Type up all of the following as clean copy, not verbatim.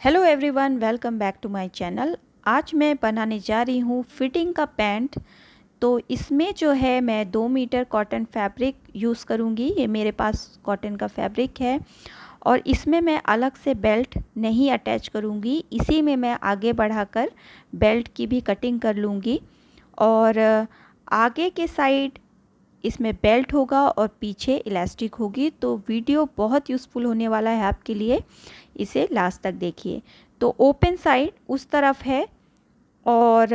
Hello everyone, welcome back to my channel. आज मैं बनाने जा रही हूँ फिटिंग का पैंट। तो इसमें जो है मैं 2 मीटर कॉटन फैब्रिक यूज़ करूँगी। ये मेरे पास कॉटन का फैब्रिक है और इसमें मैं अलग से बेल्ट नहीं अटैच करूँगी। इसी में मैं आगे बढ़ाकर बेल्ट की भी कटिंग कर लूँगी और आगे के साइड इसमें बेल्ट होगा और पीछे इलास्टिक होगी। तो वीडियो बहुत यूज़फुल होने वाला है आपके लिए, इसे लास्ट तक देखिए। तो ओपन साइड उस तरफ है और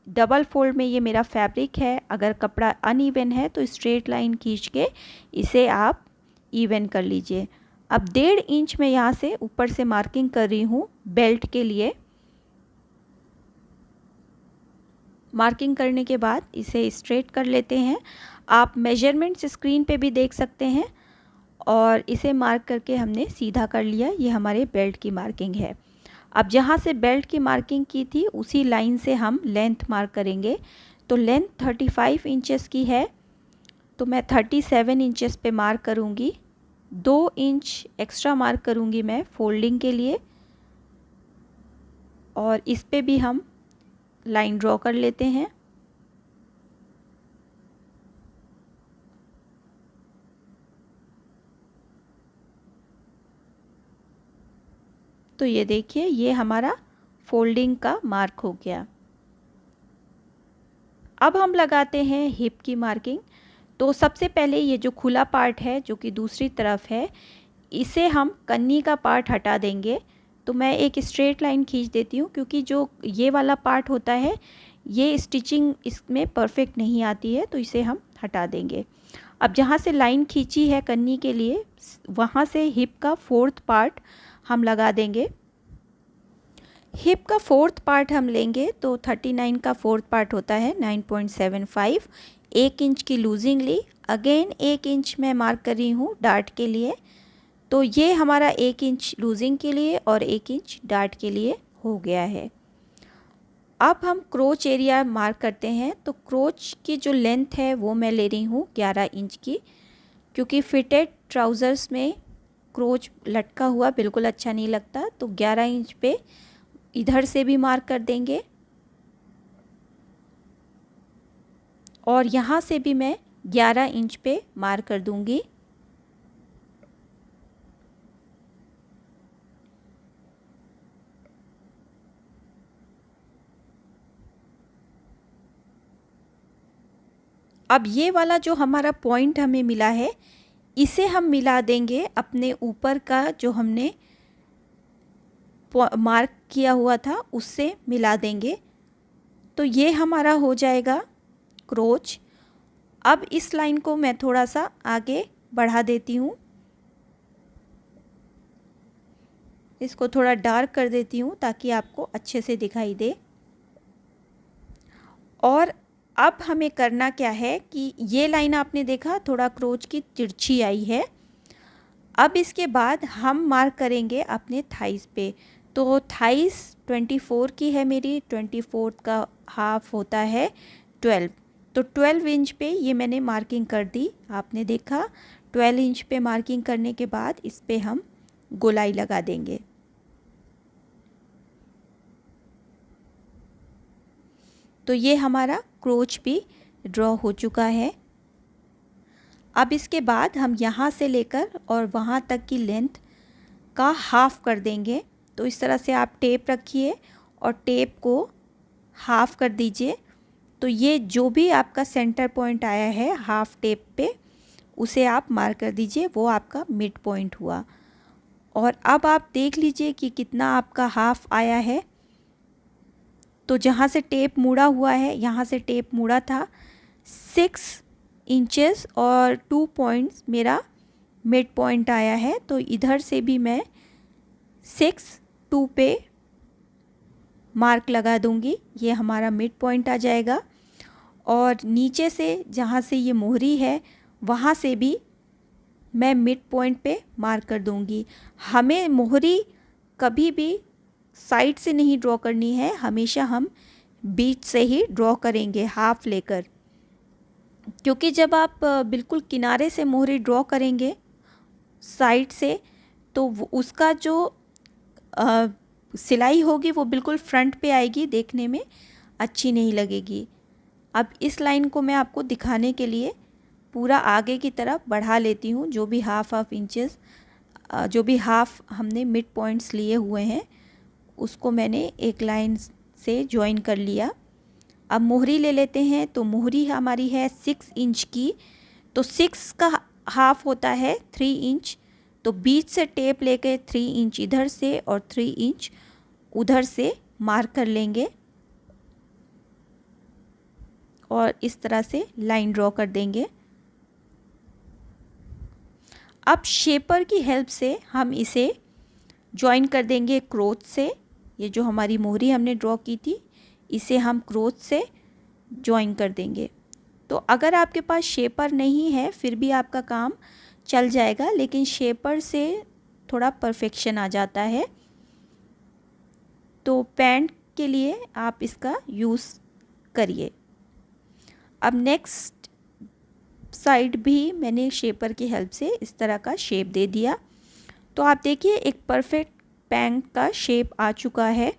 डबल फोल्ड में ये मेरा फैब्रिक है। अगर कपड़ा अनइवन है तो स्ट्रेट लाइन खींच के इसे आप इवन कर लीजिए। अब 1.5 इंच में यहाँ से ऊपर से मार्किंग कर रही हूँ बेल्ट के लिए। मार्किंग करने के बाद इसे स्ट्रेट कर लेते हैं। आप मेजरमेंट्स स्क्रीन पे भी देख सकते हैं और इसे मार्क करके हमने सीधा कर लिया। ये हमारे बेल्ट की मार्किंग है। अब जहाँ से बेल्ट की मार्किंग की थी उसी लाइन से हम लेंथ मार्क करेंगे। तो लेंथ 35 इंचेस की है, तो मैं 37 इंचेस पे मार्क करूँगी। 2 इंच एक्स्ट्रा मार्क करूँगी मैं फोल्डिंग के लिए और इस पे भी हम लाइन ड्रॉ कर लेते हैं। तो ये देखिए, ये हमारा फोल्डिंग का मार्क हो गया। अब हम लगाते हैं हिप की मार्किंग। तो सबसे पहले ये जो खुला पार्ट है जो कि दूसरी तरफ है, इसे हम कन्नी का पार्ट हटा देंगे। तो मैं एक स्ट्रेट लाइन खींच देती हूँ क्योंकि जो ये वाला पार्ट होता है ये स्टिचिंग इसमें परफेक्ट नहीं आती है, तो इसे हम हटा देंगे। अब जहाँ से लाइन खींची है कन्नी के लिए, वहाँ से हिप का 4th पार्ट हम लगा देंगे। हिप का 4th पार्ट हम लेंगे तो 39 का 4th पार्ट होता है 9.75। 1 इंच की लूजिंग ली। अगेन 1 इंच मैं मार्क कर रही हूँ डार्ट के लिए। तो ये हमारा 1 इंच लूजिंग के लिए और 1 इंच डार्ट के लिए हो गया है। अब हम क्रोच एरिया मार्क करते हैं। तो क्रोच की जो लेंथ है वो मैं ले रही हूँ 11 इंच की, क्योंकि फिटेड ट्राउज़र्स में क्रोच लटका हुआ बिल्कुल अच्छा नहीं लगता। तो 11 इंच पे इधर से भी मार्क कर देंगे और यहाँ से भी मैं 11 इंच पे मार्क कर दूंगी। अब ये वाला जो हमारा पॉइंट हमें मिला है, इसे हम मिला देंगे अपने ऊपर का जो हमने मार्क किया हुआ था उससे मिला देंगे। तो ये हमारा हो जाएगा क्रोच। अब इस लाइन को मैं थोड़ा सा आगे बढ़ा देती हूँ, इसको थोड़ा डार्क कर देती हूँ ताकि आपको अच्छे से दिखाई दे। और अब हमें करना क्या है कि ये लाइन आपने देखा थोड़ा क्रोच की तिरछी आई है। अब इसके बाद हम मार्क करेंगे अपने थाइस पे। तो थाइस 24 की है मेरी, 24 का हाफ होता है 12। तो 12 इंच पे ये मैंने मार्किंग कर दी, आपने देखा। 12 इंच पे मार्किंग करने के बाद इस पे हम गोलाई लगा देंगे। तो ये हमारा क्रोच भी ड्रॉ हो चुका है। अब इसके बाद हम यहाँ से लेकर और वहाँ तक की लेंथ का हाफ कर देंगे। तो इस तरह से आप टेप रखिए और टेप को हाफ कर दीजिए। तो ये जो भी आपका सेंटर पॉइंट आया है हाफ टेप पे, उसे आप मार्क कर दीजिए, वो आपका मिड पॉइंट हुआ। और अब आप देख लीजिए कि कितना आपका हाफ आया है। तो जहाँ से टेप मुड़ा हुआ है, यहाँ से टेप मुड़ा था 6 इंचेस और 2 पॉइंट्स मेरा मिड पॉइंट आया है। तो इधर से भी मैं 6 2 पे मार्क लगा दूंगी, ये हमारा मिड पॉइंट आ जाएगा। और नीचे से जहाँ से ये मोहरी है वहाँ से भी मैं मिड पॉइंट पे मार्क कर दूंगी। हमें मोहरी कभी भी साइड से नहीं ड्रॉ करनी है, हमेशा हम बीच से ही ड्रॉ करेंगे हाफ लेकर। क्योंकि जब आप बिल्कुल किनारे से मोहरी ड्रॉ करेंगे साइड से, तो उसका जो सिलाई होगी वो बिल्कुल फ्रंट पे आएगी, देखने में अच्छी नहीं लगेगी। अब इस लाइन को मैं आपको दिखाने के लिए पूरा आगे की तरफ बढ़ा लेती हूँ। जो भी हाफ इंचेस, जो भी हाफ हमने मिड पॉइंट्स लिए हुए हैं उसको मैंने एक लाइन से ज्वाइन कर लिया। अब मोहरी ले लेते हैं। तो मोहरी हमारी है 6 इंच की, तो 6 का हाफ होता है 3 इंच। तो बीच से टेप लेके 3 इंच इधर से और 3 इंच उधर से मार्क कर लेंगे और इस तरह से लाइन ड्रॉ कर देंगे। अब शेपर की हेल्प से हम इसे ज्वाइन कर देंगे क्रोच से। ये जो हमारी मोहरी हमने ड्रॉ की थी इसे हम क्रोच से ज्वाइन कर देंगे। तो अगर आपके पास शेपर नहीं है फिर भी आपका काम चल जाएगा, लेकिन शेपर से थोड़ा परफेक्शन आ जाता है। तो पैंट के लिए आप इसका यूज़ करिए। अब नेक्स्ट साइड भी मैंने शेपर की हेल्प से इस तरह का शेप दे दिया। तो आप देखिए एक परफेक्ट पैंट का शेप आ चुका है।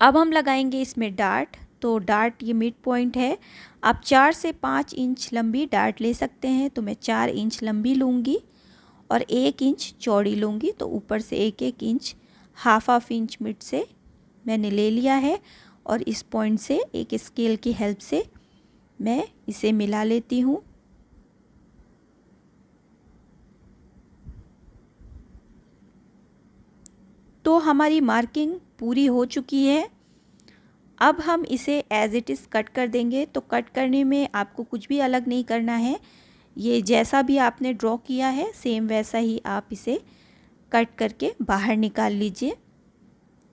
अब हम लगाएंगे इसमें डार्ट। तो डार्ट ये मिड पॉइंट है। आप 4 से 5 इंच लंबी डार्ट ले सकते हैं। तो मैं 4 इंच लंबी लूँगी और 1 इंच चौड़ी लूँगी। तो ऊपर से 1-1 इंच हाफ इंच मिड से मैंने ले लिया है और इस पॉइंट से एक स्केल की हेल्प से मैं इसे मिला लेती हूँ। तो हमारी मार्किंग पूरी हो चुकी है। अब हम इसे एज़ इट इज़ कट कर देंगे। तो कट करने में आपको कुछ भी अलग नहीं करना है। ये जैसा भी आपने ड्रॉ किया है सेम वैसा ही आप इसे कट करके बाहर निकाल लीजिए।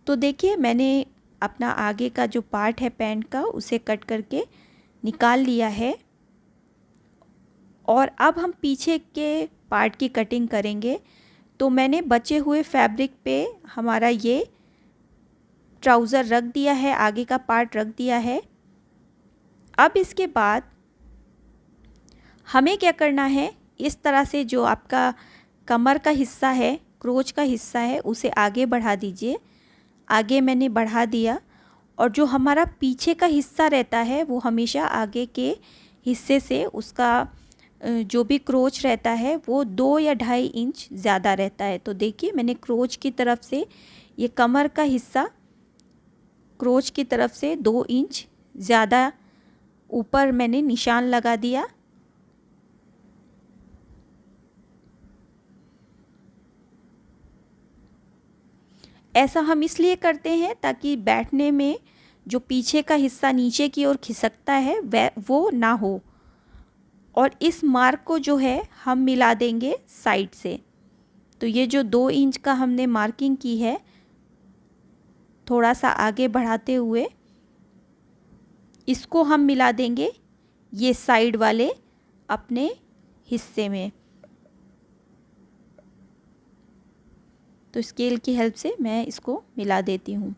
तो देखिए मैंने अपना आगे का जो पार्ट है पैंट का उसे कट करके निकाल लिया है। और अब हम पीछे के पार्ट की कटिंग करेंगे। तो मैंने बचे हुए फैब्रिक पे हमारा ये ट्राउज़र रख दिया है, आगे का पार्ट रख दिया है। अब इसके बाद हमें क्या करना है, इस तरह से जो आपका कमर का हिस्सा है, क्रोच का हिस्सा है, उसे आगे बढ़ा दीजिए। आगे मैंने बढ़ा दिया और जो हमारा पीछे का हिस्सा रहता है वो हमेशा आगे के हिस्से से उसका जो भी क्रोच रहता है वो 2 या 2.5 इंच ज़्यादा रहता है। तो देखिए मैंने क्रोच की तरफ से ये कमर का हिस्सा क्रोच की तरफ से 2 इंच ज़्यादा ऊपर मैंने निशान लगा दिया। ऐसा हम इसलिए करते हैं ताकि बैठने में जो पीछे का हिस्सा नीचे की ओर खिसकता है वो ना हो। और इस मार्क को जो है हम मिला देंगे साइड से। तो ये जो 2 इंच का हमने मार्किंग की है थोड़ा सा आगे बढ़ाते हुए इसको हम मिला देंगे ये साइड वाले अपने हिस्से में। तो स्केल की हेल्प से मैं इसको मिला देती हूँ।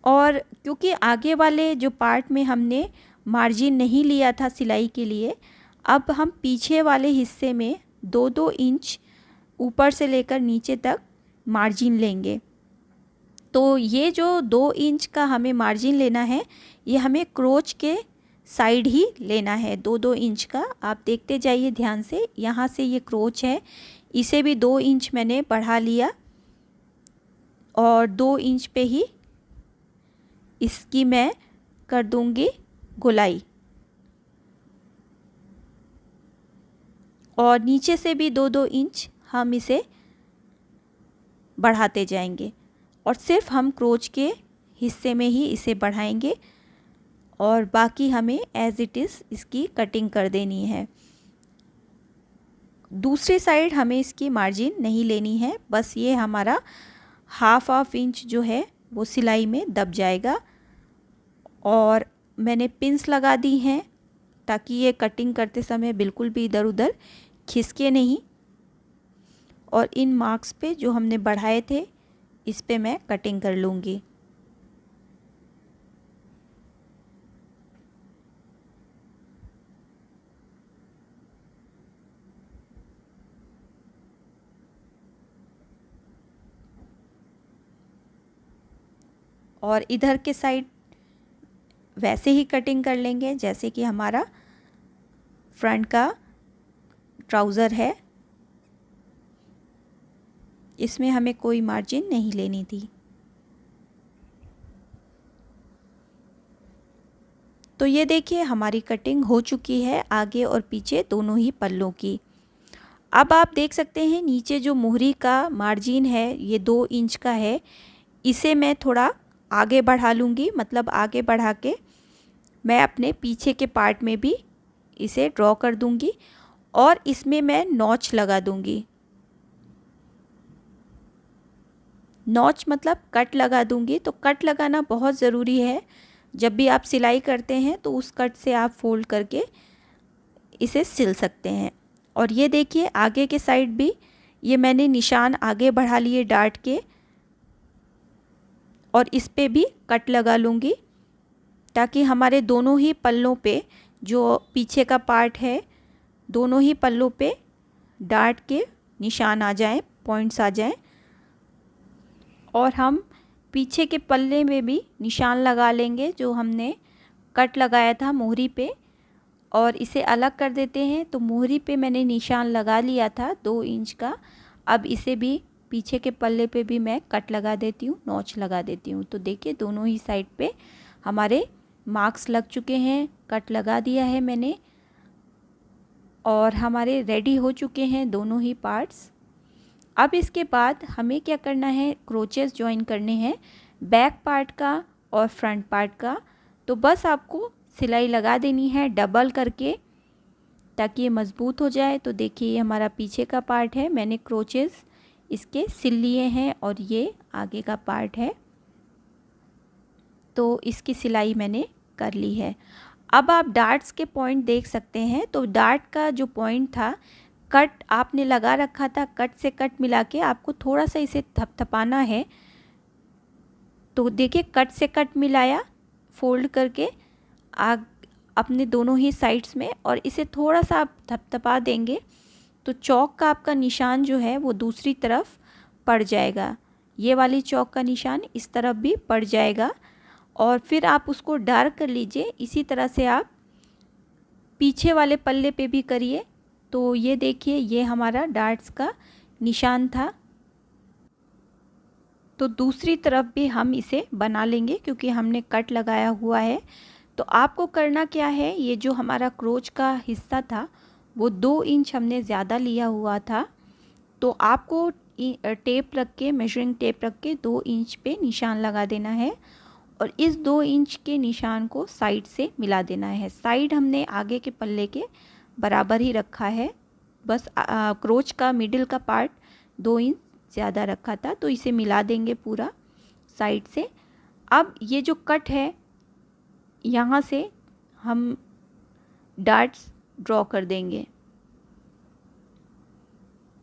और क्योंकि आगे वाले जो पार्ट में हमने मार्जिन नहीं लिया था सिलाई के लिए, अब हम पीछे वाले हिस्से में 2-2 इंच ऊपर से लेकर नीचे तक मार्जिन लेंगे। तो ये जो 2 इंच का हमें मार्जिन लेना है ये हमें क्रोच के साइड ही लेना है। 2-2 इंच का आप देखते जाइए ध्यान से। यहाँ से ये क्रोच है, इसे भी 2 इंच मैंने बढ़ा लिया और 2 इंच पे ही इसकी मैं कर दूंगी गोलाई। और नीचे से भी 2-2 इंच हम इसे बढ़ाते जाएंगे और सिर्फ हम क्रोच के हिस्से में ही इसे बढ़ाएंगे और बाकी हमें एज़ इट इज़ इसकी कटिंग कर देनी है। दूसरी साइड हमें इसकी मार्जिन नहीं लेनी है, बस ये हमारा हाफ इंच जो है वो सिलाई में दब जाएगा। और मैंने पिंस लगा दी हैं ताकि ये कटिंग करते समय बिल्कुल भी इधर उधर खिसके नहीं। और इन मार्क्स पे जो हमने बढ़ाए थे इस पे मैं कटिंग कर लूँगी। और इधर के साइड वैसे ही कटिंग कर लेंगे जैसे कि हमारा फ्रंट का ट्राउज़र है। इसमें हमें कोई मार्जिन नहीं लेनी थी। तो ये देखिए हमारी कटिंग हो चुकी है आगे और पीछे दोनों ही पल्लों की। अब आप देख सकते हैं नीचे जो मोहरी का मार्जिन है ये 2 इंच का है, इसे मैं थोड़ा आगे बढ़ा लूँगी, मतलब आगे बढ़ा के मैं अपने पीछे के पार्ट में भी इसे ड्रॉ कर दूँगी और इसमें मैं नॉच लगा दूँगी। नॉच मतलब कट लगा दूँगी। तो कट लगाना बहुत ज़रूरी है। जब भी आप सिलाई करते हैं तो उस कट से आप फोल्ड करके इसे सिल सकते हैं। और ये देखिए आगे के साइड भी ये मैंने निशान आगे बढ़ा लिए डार्ट के, और इस पे भी कट लगा लूँगी ताकि हमारे दोनों ही पल्लों पे जो पीछे का पार्ट है दोनों ही पल्लों पे डार्ट के निशान आ जाएं, पॉइंट्स आ जाएं। और हम पीछे के पल्ले में भी निशान लगा लेंगे जो हमने कट लगाया था मोहरी पे, और इसे अलग कर देते हैं। तो मोहरी पे मैंने निशान लगा लिया था 2 इंच का, अब इसे भी पीछे के पल्ले पे भी मैं कट लगा देती हूँ, नॉच लगा देती हूँ। तो देखिए दोनों ही साइड पे हमारे मार्क्स लग चुके हैं, कट लगा दिया है मैंने, और हमारे रेडी हो चुके हैं दोनों ही पार्ट्स। अब इसके बाद हमें क्या करना है, क्रोचेस ज्वाइन करने हैं बैक पार्ट का और फ्रंट पार्ट का। तो बस आपको सिलाई लगा देनी है डबल करके ताकि ये मज़बूत हो जाए। तो देखिए ये हमारा पीछे का पार्ट है, मैंने क्रोचेस इसके सिल लिए हैं, और ये आगे का पार्ट है तो इसकी सिलाई मैंने कर ली है। अब आप डार्ट्स के पॉइंट देख सकते हैं। तो डार्ट का जो पॉइंट था, कट आपने लगा रखा था, कट से कट मिला के आपको थोड़ा सा इसे थपथपाना है। तो देखिए कट से कट मिलाया फोल्ड करके अपने दोनों ही साइड्स में, और इसे थोड़ा सा आप थपथपा देंगे तो चौक का आपका निशान जो है वो दूसरी तरफ पड़ जाएगा। ये वाली चौक का निशान इस तरफ भी पड़ जाएगा, और फिर आप उसको डार्क कर लीजिए। इसी तरह से आप पीछे वाले पल्ले पे भी करिए। तो ये देखिए ये हमारा डार्ट्स का निशान था। तो दूसरी तरफ भी हम इसे बना लेंगे क्योंकि हमने कट लगाया हुआ है। तो आपको करना क्या है, ये जो हमारा क्रोच का हिस्सा था वो 2 इंच हमने ज़्यादा लिया हुआ था। तो आपको टेप रख के, मेजरिंग टेप रख के 2 इंच पे निशान लगा देना है, और इस 2 इंच के निशान को साइड से मिला देना है। साइड हमने आगे के पल्ले के बराबर ही रखा है, बस क्रोच का मिडिल का पार्ट 2 इंच ज़्यादा रखा था। तो इसे मिला देंगे पूरा साइड से। अब ये जो कट है यहाँ से हम डार्ट्स ड्रॉ कर देंगे।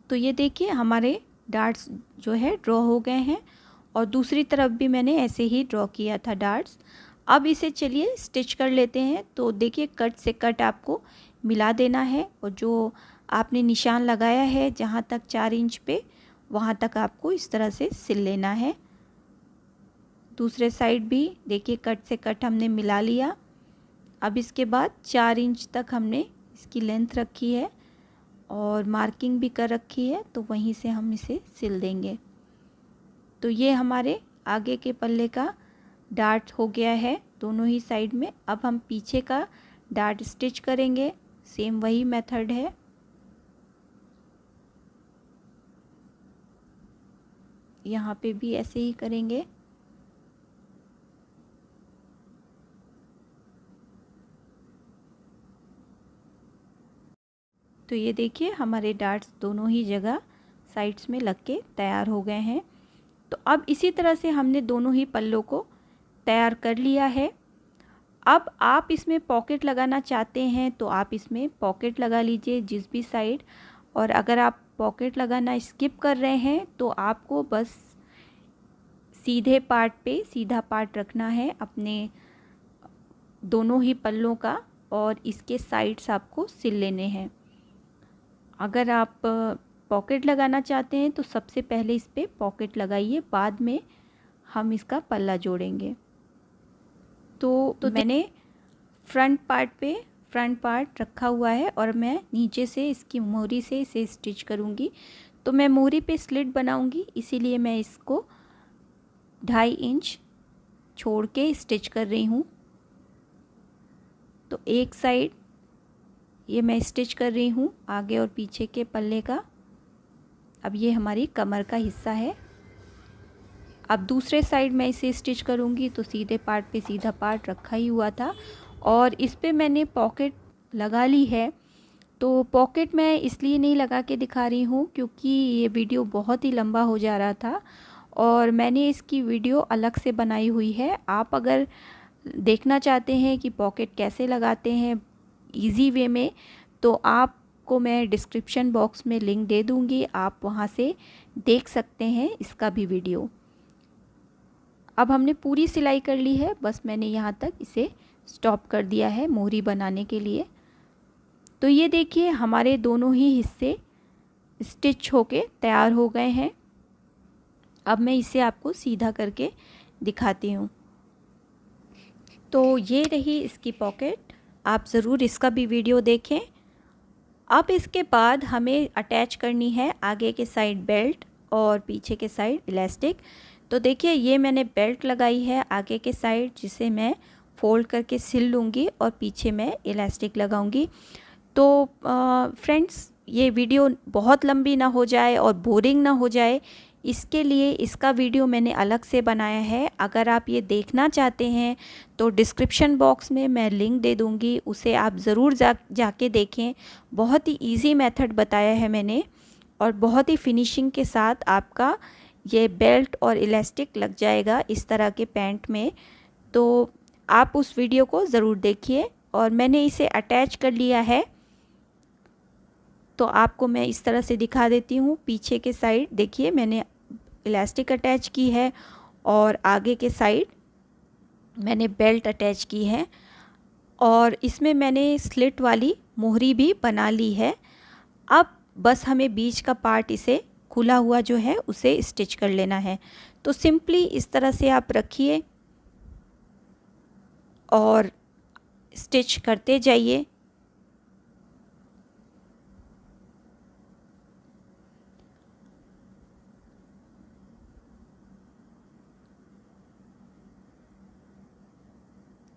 तो ये देखिए हमारे डार्ट्स जो है ड्रॉ हो गए हैं, और दूसरी तरफ भी मैंने ऐसे ही ड्रॉ किया था डार्ट्स। अब इसे चलिए स्टिच कर लेते हैं। तो देखिए कट से कट आपको मिला देना है, और जो आपने निशान लगाया है जहाँ तक 4 इंच पे, वहाँ तक आपको इस तरह से सिल लेना है। दूसरे साइड भी देखिए कट से कट हमने मिला लिया। अब इसके बाद 4 इंच तक हमने इसकी लेंथ रखी है और मार्किंग भी कर रखी है, तो वहीं से हम इसे सिल देंगे। तो ये हमारे आगे के पल्ले का डार्ट हो गया है दोनों ही साइड में। अब हम पीछे का डार्ट स्टिच करेंगे, सेम वही मेथड है। यहाँ पे भी ऐसे ही करेंगे। तो ये देखिए हमारे डार्ट्स दोनों ही जगह साइड्स में लग के तैयार हो गए हैं। तो अब इसी तरह से हमने दोनों ही पल्लों को तैयार कर लिया है। अब आप इसमें पॉकेट लगाना चाहते हैं तो आप इसमें पॉकेट लगा लीजिए जिस भी साइड, और अगर आप पॉकेट लगाना स्किप कर रहे हैं तो आपको बस सीधे पार्ट पे सीधा पार्ट रखना है अपने दोनों ही पल्लों का, और इसके साइड्स आपको सिल लेने हैं। अगर आप पॉकेट लगाना चाहते हैं तो सबसे पहले इस पर पॉकेट लगाइए, बाद में हम इसका पल्ला जोड़ेंगे। तो मैंने फ्रंट पार्ट रखा हुआ है और मैं नीचे से इसकी मोहरी से इसे स्टिच करूँगी। तो मैं मोहरी पे स्लिट बनाऊँगी, इसीलिए मैं इसको 2.5 इंच छोड़ के स्टिच कर रही हूँ। तो एक साइड ये मैं स्टिच कर रही हूँ आगे और पीछे के पल्ले का। अब ये हमारी कमर का हिस्सा है। अब दूसरे साइड मैं इसे स्टिच करूँगी। तो सीधे पार्ट पे सीधा पार्ट रखा ही हुआ था और इस पे मैंने पॉकेट लगा ली है। तो पॉकेट मैं इसलिए नहीं लगा के दिखा रही हूँ क्योंकि ये वीडियो बहुत ही लंबा हो जा रहा था और मैंने इसकी वीडियो अलग से बनाई हुई है। आप अगर देखना चाहते हैं कि पॉकेट कैसे लगाते हैं इजी वे में, तो आपको मैं डिस्क्रिप्शन बॉक्स में लिंक दे दूँगी, आप वहाँ से देख सकते हैं इसका भी वीडियो। अब हमने पूरी सिलाई कर ली है, बस मैंने यहाँ तक इसे स्टॉप कर दिया है मोहरी बनाने के लिए। तो ये देखिए हमारे दोनों ही हिस्से स्टिच होके तैयार हो गए हैं। अब मैं इसे आपको सीधा करके दिखाती हूँ। तो ये रही इसकी पॉकेट, आप ज़रूर इसका भी वीडियो देखें। अब इसके बाद हमें अटैच करनी है आगे के साइड बेल्ट और पीछे के साइड इलास्टिक। तो देखिए ये मैंने बेल्ट लगाई है आगे के साइड, जिसे मैं फ़ोल्ड करके सिल लूँगी और पीछे मैं इलास्टिक लगाऊँगी। तो फ्रेंड्स, ये वीडियो बहुत लंबी ना हो जाए और बोरिंग ना हो जाए, इसके लिए इसका वीडियो मैंने अलग से बनाया है। अगर आप ये देखना चाहते हैं तो डिस्क्रिप्शन बॉक्स में मैं लिंक दे दूँगी, उसे आप ज़रूर जाके देखें। बहुत ही इजी मेथड बताया है मैंने और बहुत ही फिनिशिंग के साथ आपका ये बेल्ट और इलास्टिक लग जाएगा इस तरह के पैंट में। तो आप उस वीडियो को ज़रूर देखिए और मैंने इसे अटैच कर लिया है। तो आपको मैं इस तरह से दिखा देती हूँ। पीछे के साइड देखिए मैंने इलास्टिक अटैच की है और आगे के साइड मैंने बेल्ट अटैच की है और इसमें मैंने स्लिट वाली मोहरी भी बना ली है। अब बस हमें बीच का पार्ट इसे खुला हुआ जो है उसे स्टिच कर लेना है। तो सिंपली इस तरह से आप रखिए और स्टिच करते जाइए।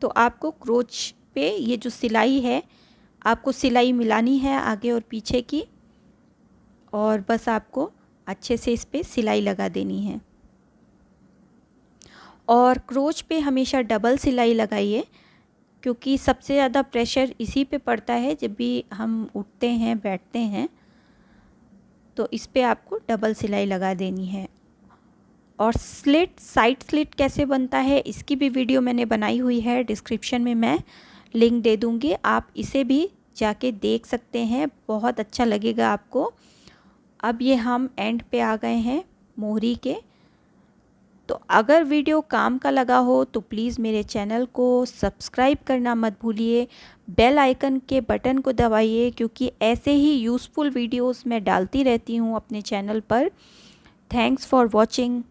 तो आपको क्रोच पे ये जो सिलाई है, आपको सिलाई मिलानी है आगे और पीछे की, और बस आपको अच्छे से इस पे सिलाई लगा देनी है। और क्रोच पे हमेशा डबल सिलाई लगाइए क्योंकि सबसे ज़्यादा प्रेशर इसी पे पड़ता है जब भी हम उठते हैं बैठते हैं। तो इस पे आपको डबल सिलाई लगा देनी है। और साइड स्लिट कैसे बनता है इसकी भी वीडियो मैंने बनाई हुई है, डिस्क्रिप्शन में मैं लिंक दे दूँगी, आप इसे भी जाके देख सकते हैं, बहुत अच्छा लगेगा आपको। अब ये हम एंड पे आ गए हैं मोहरी के। तो अगर वीडियो काम का लगा हो तो प्लीज़ मेरे चैनल को सब्सक्राइब करना मत भूलिए, बेल आइकन के बटन को दबाइए क्योंकि ऐसे ही यूज़फुल वीडियोस मैं डालती रहती हूँ अपने चैनल पर। Thanks for watching.